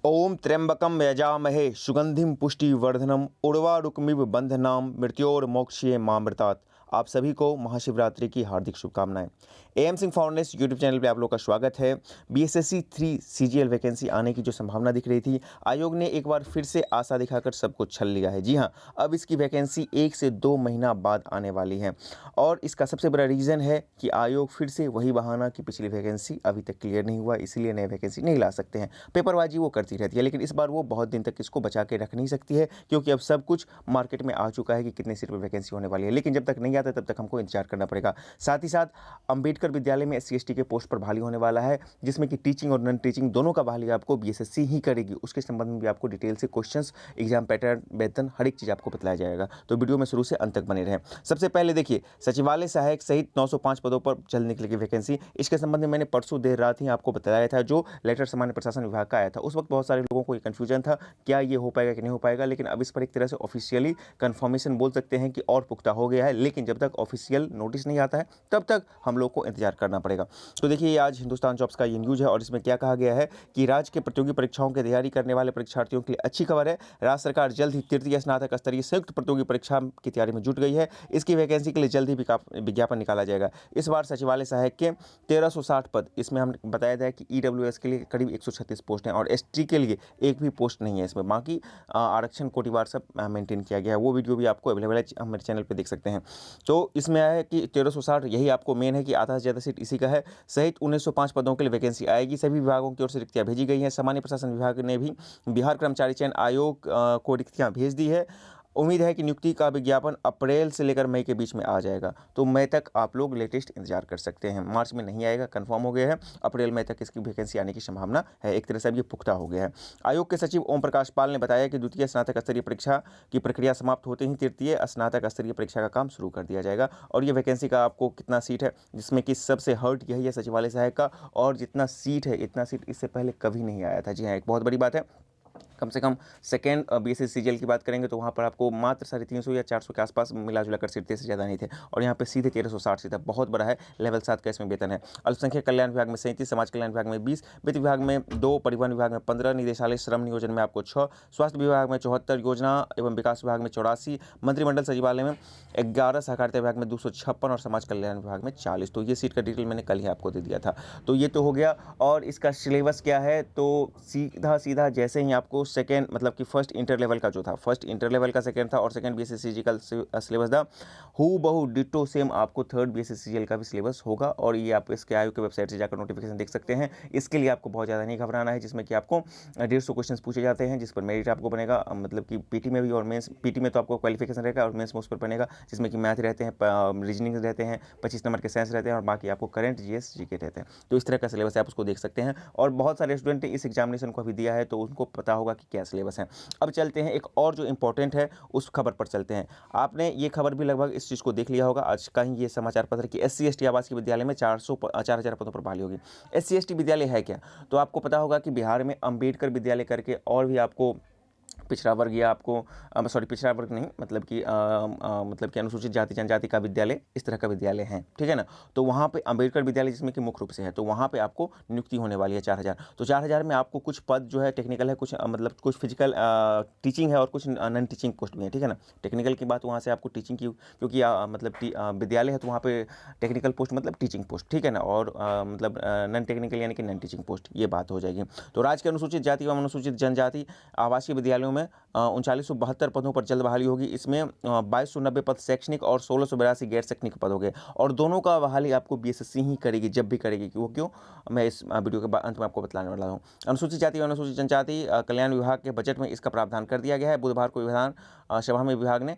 ओम त्र्यंबकम यजामहे सुगंधिम पुष्टिवर्धनम उर्वारुकमिव बंधनाम मृत्योर्मोक्षये मामृतात्। आप सभी को महाशिवरात्रि की हार्दिक शुभकामनाएं। M Singh Foundation YouTube channel पे आप लोग का स्वागत है। बीएसएससी 3 सीजीएल वैकेंसी आने की जो संभावना दिख रही थी, आयोग ने एक बार फिर से आशा दिखाकर सबको छल लिया है। जी हाँ, अब इसकी वैकेंसी 1 से 2 महीना बाद आने वाली है और इसका सबसे बड़ा रीज़न है कि आयोग फिर से वही बहाना कि पिछली वैकेंसी अभी तक क्लियर नहीं हुआ, इसीलिए नई वैकेंसी नहीं ला सकते हैं। पेपरबाजी वो करती रहती है, लेकिन इस बार वो बहुत दिन तक इसको बचा के रख नहीं सकती है, क्योंकि अब सब कुछ मार्केट में आ चुका है कि कितने सीट पर वैकेंसी होने वाली है। लेकिन जब तक नहीं आता तब तक हमको इंतजार करना पड़ेगा। साथ ही साथ अंबेडकर विद्यालय में SC ST के पोस्ट पर बहाली होने वाला है, जिसमें कि टीचिंग और नॉन टीचिंग दोनों का बहाली आपको बीएसएससी ही करेगी। उसके संबंध में भी आपको डिटेल से क्वेश्चंस, एग्जाम पैटर्न, वेतन, हर एक चीज़ आपको बताया जाएगा। तो वीडियो में शुरू से अंत तक बने रहें। सबसे पहले देखिए, सचिवालय सहायक सहित 905 पदों पर जल्द निकलेगी वैकेंसी। इसके संबंध में मैंने परसों देर रात ही आपको बताया था, जो लेटर सामान्य प्रशासन विभाग का आया था। उस वक्त बहुत सारे लोगों को ये कन्फ्यूजन था, क्या ये हो पाएगा कि नहीं हो पाएगा, लेकिन अब इस पर एक तरह से ऑफिशियली कंफर्मेशन बोल सकते हैं कि और पुख्ता हो गया है। लेकिन जब तक ऑफिशियल नोटिस नहीं आता है तब तक हम लोग को इंतजार करना पड़ेगा। तो देखिए, ये आज हिंदुस्तान जॉब्स का ये न्यूज़ है और इसमें क्या कहा गया है कि राज्य के प्रतियोगी परीक्षाओं की तैयारी करने वाले परीक्षार्थियों के लिए अच्छी खबर है। राज्य सरकार जल्द ही तृतीय स्नातक स्तरीय संयुक्त प्रतियोगी परीक्षा की तैयारी में जुट गई है। इसकी वैकेंसी के लिए जल्द ही विज्ञापन निकाला जाएगा। इस बार सचिवालय सहायक के 1360 पद, इसमें हम बताया था कि EWS के लिए करीब 136 पोस्ट हैं और ST के लिए एक भी पोस्ट नहीं है इसमें। बाकी आरक्षण कोटिवार सब मेंटेन किया गया है। वो वीडियो भी आपको अवेलेबल है, हमारे चैनल पे देख सकते हैं। तो इसमें आया है कि 1360, यही आपको मेन है कि आधा से ज़्यादा सीट इसी का है। सहित 1905 पदों के लिए वैकेंसी आएगी। सभी विभागों की ओर से रिक्तियाँ भेजी गई हैं। सामान्य प्रशासन विभाग ने भी बिहार कर्मचारी चयन आयोग को रिक्तियाँ भेज दी है। उम्मीद है कि नियुक्ति का विज्ञापन अप्रैल से लेकर मई के बीच में आ जाएगा। तो मई तक आप लोग लेटेस्ट इंतजार कर सकते हैं। मार्च में नहीं आएगा, कंफर्म हो गया है। अप्रैल मई तक इसकी वैकेंसी आने की संभावना है। एक तरह से अब ये पुख्ता हो गया है। आयोग के सचिव ओम प्रकाश पाल ने बताया कि द्वितीय स्नातक स्तरीय परीक्षा की प्रक्रिया समाप्त होते ही तृतीय स्नातक स्तरीय परीक्षा का काम शुरू कर दिया जाएगा। और ये वैकेंसी का आपको कितना सीट है, जिसमें कि सबसे हर्ट यही है सचिवालय सहायक का, और जितना सीट है इतना सीट इससे पहले कभी नहीं आया था। जी हाँ, एक बहुत बड़ी बात है। कम से कम सेकेंड BSS CGL की बात करेंगे तो वहाँ पर आपको मात्र 350 या 400 के आसपास मिला जुला कर सीट से ज़्यादा नहीं थे, और यहाँ पे सीधे 1360 सीट है। बहुत बड़ा है। लेवल 7 का इसमें वेतन है। अल्पसंख्यक कल्याण विभाग में 37, समाज कल्याण विभाग में 20, वित्त विभाग में 2, परिवहन विभाग में 15, निदेशालय श्रम नियोजन में आपको 6, स्वास्थ्य विभाग में 74, योजना एवं विकास विभाग में 84, मंत्रिमंडल सचिवालय में 11, सहकारिता विभाग में 256 और समाज कल्याण विभाग में 40। तो ये सीट का डिटेल मैंने कल ही आपको दे दिया था। तो ये तो हो गया। और इसका सिलेबस क्या है, तो सीधा सीधा जैसे ही आपको सेकेंड, मतलब कि फर्स्ट इंटर लेवल का जो था, फर्स्ट इंटर लेवल का सेकेंड था और सेकेंड BSS का सिलेबस था, हू बहु डिटो सेम आपको थर्ड BSS का भी सिलेबस होगा। और ये आप इसके आयोग की वेबसाइट से जाकर नोटिफिकेशन देख सकते हैं। इसके लिए आपको बहुत ज़्यादा नहीं घबराना है, जिसमें कि आपको 150 क्वेश्चन पूछे जाते हैं, जिस पर मेरिट आपको बनेगा। मतलब कि PT में भी, और मेंस PT में तो आपको क्वालिफिकेशन रहेगा और मेंस में उस पर बनेगा, जिसमें कि मैथ रहते हैं, रीजनिंग रहते हैं, 25 नंबर के साइंस रहते हैं और बाकी आपको करंट GS GK रहते हैं। तो इस तरह का सिलेबस आप उसको देख सकते हैं। और बहुत सारे स्टूडेंट ने इस एग्जामिनेशन को अभी दिया है, तो उनको पता होगा कि क्या सिलेबस है। अब चलते हैं एक और जो इंपॉर्टेंट है उस खबर पर चलते हैं। आपने ये खबर भी लगभग इस चीज़ को देख लिया होगा आज का ही ये समाचार पत्र कि SC ST आवासीय विद्यालय में 4000 पदों पर बहाली होगी। SC ST विद्यालय है क्या, तो आपको पता होगा कि बिहार में अंबेडकर विद्यालय करके और भी आपको पिछड़ा वर्ग, या आपको सॉरी पिछड़ा वर्ग नहीं, मतलब कि अनुसूचित जाति जनजाति का विद्यालय, इस तरह का विद्यालय है, ठीक है ना। तो वहाँ पे अंबेडकर विद्यालय जिसमें कि मुख्य रूप से है, तो वहाँ पे आपको नियुक्ति होने वाली है 4000। तो 4000 में आपको कुछ पद जो है टेक्निकल है, कुछ मतलब कुछ फिजिकल टीचिंग है और कुछ नॉन टीचिंग पोस्ट भी है, ठीक है ना। टेक्निकल की बात वहाँ से आपको टीचिंग की, क्योंकि मतलब विद्यालय है तो वहाँ पे टेक्निकल पोस्ट मतलब टीचिंग पोस्ट, ठीक है ना। और मतलब नॉन टेक्निकल यानी कि नॉन टीचिंग पोस्ट, ये बात हो जाएगी। तो राज्य के अनुसूचित जाति एवं अनुसूचित जनजाति आवासीय विद्यालयों में 3972 पदों पर जल्द बहाली होगी। इसमें 2290 पद शैक्षणिक और 1682 गैर शैक्षणिक पद हो गए, और दोनों का बहाली आपको BSSC ही करेगी, जब भी करेगी। वो क्यों, मैं इस वीडियो के अंत में आपको बतलाने वाला हूँ। अनुसूचित जाति और अनुसूचित जनजाति कल्याण विभाग के बजट में इसका प्रावधान कर दिया गया है। बुधवार को विधान सभा में विभाग ने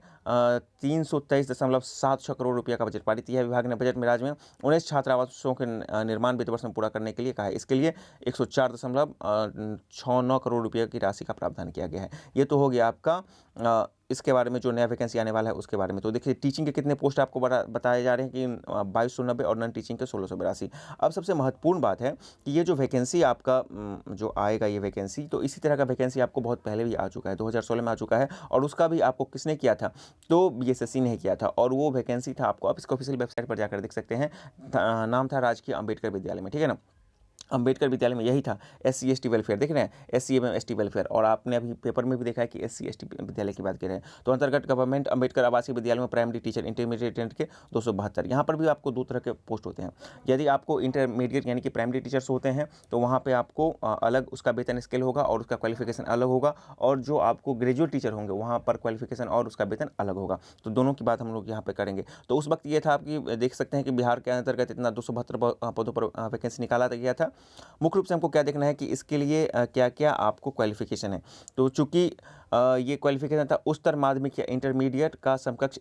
323.76 करोड़ रुपये का बजट पारित किया है। विभाग ने बजट में राज्य में 19 छात्रावासों के निर्माण वित्त वर्ष में पूरा करने के लिए कहा है। इसके लिए 104.69 करोड़ रुपये की राशि का प्रावधान किया गया है। ये तो हो गया आपका इसके बारे में जो नया वैकेंसी आने वाला है उसके बारे में। तो देखिए, टीचिंग के कितने पोस्ट आपको बताए जा रहे हैं कि 2290 और नॉन टीचिंग के 1682। अब सबसे महत्वपूर्ण बात है कि ये जो वैकेंसी आपका जो आएगा, ये वैकेंसी, तो इसी तरह का वैकेंसी आपको बहुत पहले भी आ चुका है, 2016 में आ चुका है, और उसका भी आपको किसने किया था, तो BSSC ने किया था। और वो वैकेंसी था, आपको आप इसको ऑफिशियल वेबसाइट पर जाकर देख सकते हैं, नाम था राजकीय अंबेडकर विद्यालय में, ठीक है ना। अंबेडकर विद्यालय में यही था, SC ST वेलफेयर, देख रहे हैं, SC एवं ST वेलफेयर। और आपने अभी पेपर में भी देखा है कि SC ST विद्यालय की बात कर रहे हैं। तो अंतर्गत गवर्नमेंट अंबेडकर आवासीय विद्यालय में प्राइमरी टीचर इंटरमीडिएट के 272। यहाँ पर भी आपको दो तरह के पोस्ट होते हैं। यदि आपको इंटरमीडिएट यानी कि प्राइमरी टीचर्स होते हैं तो वहाँ पर आपको अलग उसका वेतन स्केल होगा और उसका क्वालिफिकेशन अलग होगा, और जो आपको ग्रेजुएट टीचर होंगे वहाँ पर क्वालिफिकेशन और उसका वेतन अलग होगा। तो दोनों की बात हम लोग यहाँ पर करेंगे। तो उस वक्त ये था, आपकी देख सकते हैं कि बिहार के अंतर्गत इतना 272 पदों पर वैकेंसी निकाला गया था। मुख्य रूप से हमको क्या देखना है कि इसके लिए क्या क्या आपको क्वालिफिकेशन है। तो चूंकि ये क्वालिफिकेशन था उच्चतर माध्यमिक या इंटरमीडिएट का समकक्ष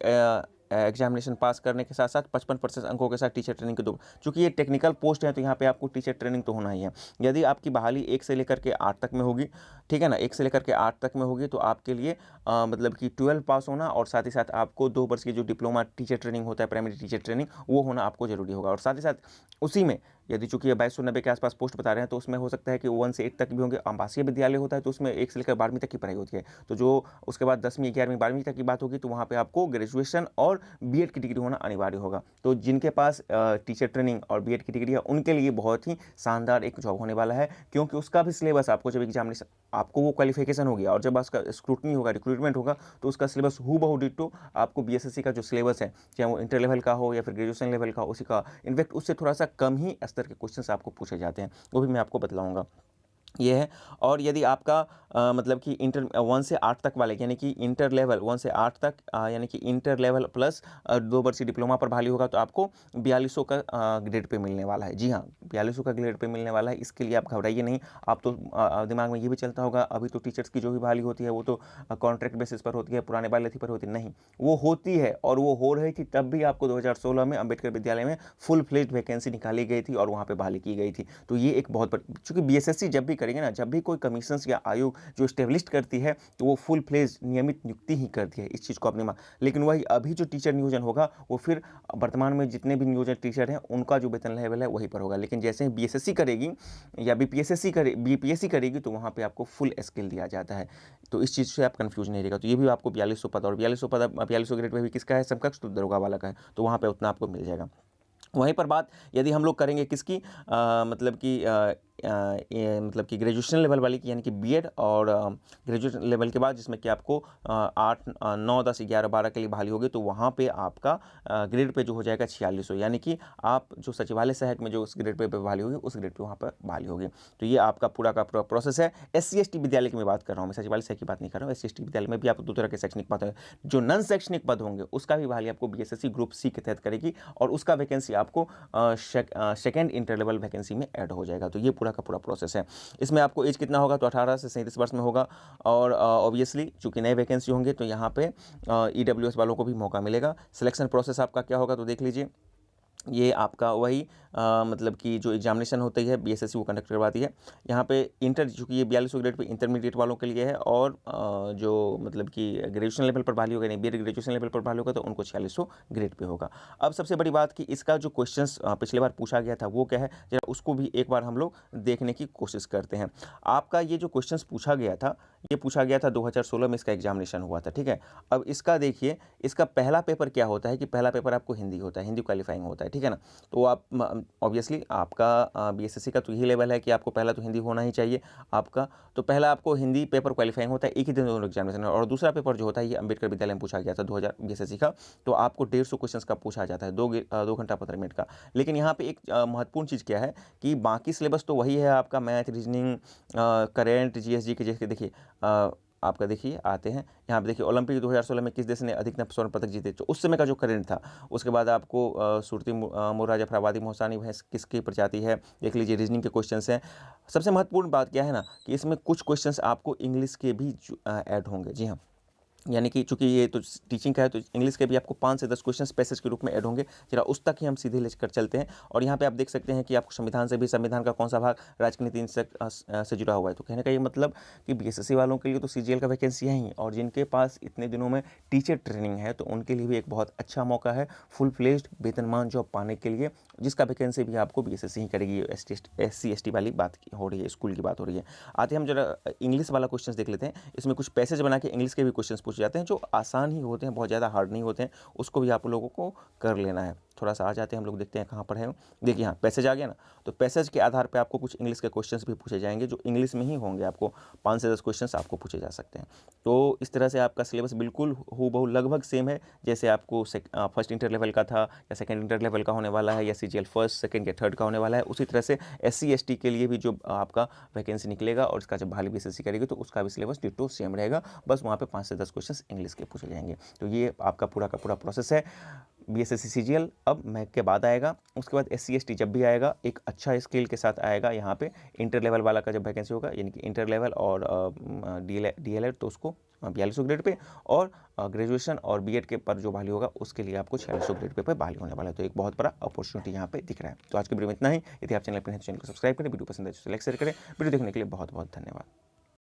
एग्जामिनेशन पास करने के साथ साथ 55% अंकों के साथ टीचर ट्रेनिंग के दो। चूंकि ये टेक्निकल पोस्ट है तो यहाँ पे आपको टीचर ट्रेनिंग तो होना ही है। यदि आपकी बहाली 1 से लेकर के 8 तक में होगी, ठीक है ना, 1 से लेकर के 8 तक में होगी, तो आपके लिए मतलब कि 12 पास होना और साथ ही साथ आपको 2 वर्ष की जो डिप्लोमा टीचर ट्रेनिंग होता है, प्राइमरी टीचर ट्रेनिंग, वो होना आपको जरूरी होगा। और साथ ही साथ उसी में यदि चूंकि ये 2290 के आसपास पोस्ट बता रहे हैं तो उसमें हो सकता है कि 1 से 8 तक भी होंगे। आवासीय विद्यालय होता है तो उसमें 1 से लेकर 12वीं तक की पढ़ाई होती है। तो जो उसके बाद 10वीं 11वीं 12वीं तक की बात होगी तो वहाँ पे आपको ग्रेजुएशन और बीएड की डिग्री होना अनिवार्य होगा। तो जिनके पास टीचर ट्रेनिंग और बीएड की डिग्री है उनके लिए बहुत ही शानदार एक जॉब होने वाला है, क्योंकि उसका भी सिलेबस आपको जब एग्जामिनेशन आपको वो क्वालिफिकेशन होगी और जब उसका स्क्रूटनी होगा, रिक्रूटमेंट होगा, तो उसका सिलेबस हूबहू डिट्टो आपको बीएसएससी का जो सिलेबस है, चाहे वो इंटर लेवल का हो या फिर ग्रेजुएशन लेवल का, उसी का इनफैक्ट उससे थोड़ा सा कम ही स्तर के क्वेश्चंस आपको पूछे जाते हैं, वो भी मैं आपको बतलाऊंगा। ये है। और यदि आपका मतलब कि इंटर 1 से 8 तक वाले यानी कि इंटर लेवल 1 से 8 तक यानी कि इंटर लेवल प्लस 2 वर्षीय डिप्लोमा पर भाली होगा तो आपको 4200 का ग्रेड पे मिलने वाला है। जी हाँ, 4200 का ग्रेड पे मिलने वाला है। इसके लिए आप घबराइए नहीं। आप तो दिमाग में ये भी चलता होगा अभी तो टीचर्स की जो भी भाली होती है वो तो कॉन्ट्रैक्ट बेसिस पर होती है, पुराने वाले पर होती नहीं, वो होती है और वो हो रही थी तब भी आपको 2016 में अम्बेडकर विद्यालय में फुल फ्लेज्ड वैकेंसी निकाली गई थी और वहाँ पर बहाली की गई थी। तो ये एक बहुत चूंकि बीएसएससी जब भी करेंगे ना, जब भी कोई कमीशन या आयोग जो स्टेब्लिश करती है तो वो फुल फ्लेज नियमित नियुक्ति ही करती है, इस चीज़ को अपने लेकिन वही अभी जो टीचर नियोजन होगा वो फिर वर्तमान में जितने भी नियोजन टीचर हैं उनका जो वेतन लेवल है वही पर होगा। लेकिन जैसे ही बीएसएससी करेगी या बीपीएससी करेगी तो वहाँ पे आपको फुल स्किल दिया जाता है। तो इस चीज़ से आप कंफ्यूज नहीं रहेगा। तो ये भी आपको 4200 पद, और 4200 ग्रेड पे भी किसका है, समकक्ष तो दरोगा वाला का है, तो वहाँ पे उतना आपको मिल जाएगा। वहीं पर बात यदि हम लोग करेंगे किसकी मतलब कि मतलब कि ग्रेजुएशन लेवल वाली की, यानी कि बीएड और ग्रेजुएशन लेवल के बाद जिसमें कि आपको 8 9 10 11 12 के लिए बहाली होगी, तो वहाँ पे आपका ग्रेड पे जो हो जाएगा 4600, यानी कि आप जो सचिवालय सहायक में जो उस ग्रेड पे बहाली होगी उस ग्रेड पे वहाँ पर बहाली होगी। तो ये आपका पूरा का पूरा प्रोसेस है। SC ST विद्यालय की मैं बात कर रहा हूँ, मैं सचिवालय सहायक की बात नहीं कर रहा हूँ। SC ST विद्यालय में भी आपको 2 तरह के शैक्षणिक पद हैं। जो नॉन शैक्षणिक पद होंगे उसका भी बहाली आपको बीएसएससी ग्रुप सी के तहत करेगी और उसका वैकेंसी आपको सेकेंड इंटर लेवल वैकेंसी में ऐड हो जाएगा। तो ये पूरा का पूरा प्रोसेस है। इसमें आपको एज कितना होगा, तो 18 से 37 वर्ष में होगा। और ऑब्वियसली चूंकि नए वैकेंसी होंगे तो यहाँ पे EWS वालों को भी मौका मिलेगा। सिलेक्शन प्रोसेस आपका क्या होगा तो देख लीजिए। ये आपका वही मतलब कि जो एग्जामिनेशन होती है बीएसएससी वो कंडक्ट करवाती है। यहाँ पे इंटर चूँकि ये 4200 ग्रेड पे इंटरमीडिएट वालों के लिए है, और जो मतलब कि ग्रेजुएशन लेवल पर बहाली होगा, नहीं बीएड ग्रेजुएशन लेवल पर बहाली होगा तो उनको 4600 ग्रेड पे होगा। अब सबसे बड़ी बात कि इसका जो क्वेश्चंस पिछले बार पूछा गया था वो क्या है, जरा उसको भी एक बार हम लोग देखने की कोशिश करते हैं। आपका ये जो क्वेश्चंस पूछा गया था, ये पूछा गया था 2016 में इसका एग्जामिनेशन हुआ था, ठीक है। अब इसका देखिए, इसका पहला पेपर क्या होता है कि पहला पेपर आपको हिंदी होता है, हिंदी क्वालिफाइंग होता है, ठीक है ना। तो आप ऑब्वियसली आपका बीएसएससी का तो यही लेवल है कि आपको पहला तो हिंदी होना ही चाहिए आपका। तो पहला आपको हिंदी पेपर क्वालिफाइंग होता है, एक ही दिन दोनों एग्जामिनेशन, और दूसरा पेपर जो होता है ये अम्बेडकर विद्यालय में पूछा गया था 2000 बीएसएससी का। तो आपको 150 क्वेश्चन का पूछा जाता है 2 घंटा 15 मिनट का। लेकिन यहाँ पे एक महत्वपूर्ण चीज़ क्या है कि बाकी सिलेबस तो वही है आपका, मैथ, रीजनिंग, करेंट, जीएसजी के जैसे देखिए आपका देखिए आते हैं यहाँ पे देखिए ओलंपिक 2016 में किस देश ने अधिकतम स्वर्ण पदक जीते, तो उस समय का जो करंट था। उसके बाद आपको सुरती मुर्रा जफराबादी मोहसानी भैंस किसकी प्रजाति है, देख लीजिए। रीजनिंग के क्वेश्चंस हैं। सबसे महत्वपूर्ण बात क्या है ना कि इसमें कुछ क्वेश्चंस आपको इंग्लिश के भी ऐड होंगे। जी हाँ, यानी कि चूंकि ये तो टीचिंग का है तो इंग्लिश के भी आपको 5 से 10 क्वेश्चन पैसेज के रूप में ऐड होंगे। जरा उस तक ही हम सीधे लेकर चलते हैं। और यहाँ पे आप देख सकते हैं कि आपको संविधान से भी, संविधान का कौन सा भाग राजनीति नीति से जुड़ा हुआ है। तो कहने का ये मतलब कि बीएसएससी वालों के लिए तो सीजीएल का वैकेंसी है ही, और जिनके पास इतने दिनों में टीचर ट्रेनिंग है तो उनके लिए भी एक बहुत अच्छा मौका है फुल फ्लेज्ड वेतनमान जॉब पाने के लिए, जिसका वैकेंसी भी आपको बीएसएससी ही करेगी। SC ST वाली बात हो रही है, स्कूल की बात हो रही है। आते हम जरा इंग्लिश वाला क्वेश्चन देख लेते हैं। इसमें कुछ पैसेज बना के इंग्लिश के भी क्वेश्चन पूछ जाते हैं जो आसान ही होते हैं, बहुत ज़्यादा हार्ड नहीं होते हैं, उसको भी आप लोगों को कर लेना है। थोड़ा सा आ जाते हैं हम लोग, देखते हैं कहाँ पर है। देखिए हाँ, पैसेज आ गया ना, तो पैसेज के आधार पे आपको कुछ इंग्लिश के क्वेश्चंस भी पूछे जाएंगे जो इंग्लिश में ही होंगे, आपको 5 से 10 क्वेश्चंस आपको पूछे जा सकते हैं। तो इस तरह से आपका सिलेबस बिल्कुल हूबहू लगभग सेम है जैसे आपको फर्स्ट इंटर लेवल का था या सेकंड इंटर लेवल का होने वाला है या CGL फर्स्ट, सेकंड या थर्ड का होने वाला है। उसी तरह से SC ST के लिए भी जो आपका वैकेंसी निकलेगा और इसका जब बहाली BSSC करेगी तो उसका भी सिलेबस डिटो सेम रहेगा, बस वहाँ पे 5 से 10 क्वेश्चंस इंग्लिश के पूछे जाएंगे। तो ये आपका पूरा का पूरा प्रोसेस है। BSSC CGL अब मैक के बाद आएगा, उसके बाद SC ST जब भी आएगा एक अच्छा स्किल के साथ आएगा। यहाँ पे इंटर लेवल वाला का जब वैकेंसी होगा, यानी कि इंटर लेवल और DLED तो उसको 4200 ग्रेड पे, और ग्रेजुएशन और BEd के पर जो बहाली होगा उसके लिए आपको 4600 ग्रेड पे बहाली होने वाला है। तो एक बहुत बड़ा अपॉर्चुनिटी यहाँ पे दिख रहा है। तो आज के वीडियो में इतना ही। यदि आप चैनल पर हैं तो चैनल को सब्सक्राइब करें, वीडियो पसंद है तो लाइक शेयर करें। वीडियो देखने के लिए बहुत बहुत धन्यवाद।